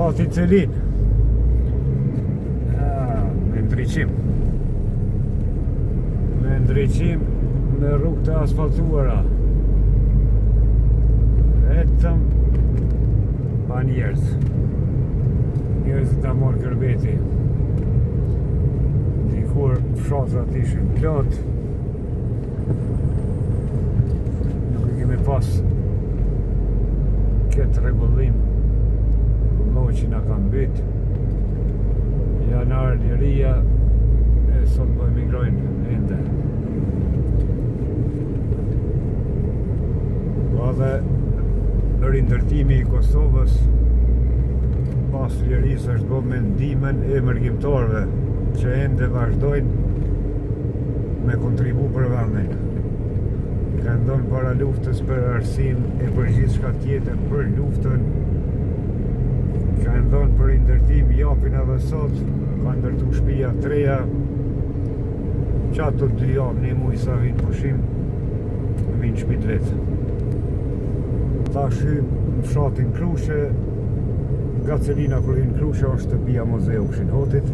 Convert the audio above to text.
fshati Celin. Me ndriqim. Me ndriqim me rrugë të asfaltuara. Vetëm pa njerëz. Njerëzit ta morë kërbeti. Dikur fshatrat ishin plot. Nuk e kemi pas këtë rregullim. Lloçi na ka mbyt. Janar liria e sot po emigrojnë ende. Dhe rindërtimi I Kosovës pas lirisë është bërë me ndihmën e mërgjimtarëve që ende vazhdojnë me kontribu për vendin. Ka ndonë para luftës për arsinë e për gjithçka tjetër për luftën. Ka ndonë për ndërtim japin edhe sot, ka ndërtu shtëpia të reja. Qato 2 javë, një muj sa vinë pushim, vinë shtëpit vetë. Ta shym në fshatin Krushe, nga Celina kur vinë Krushe është shtëpia muzeu Fshin Hotit.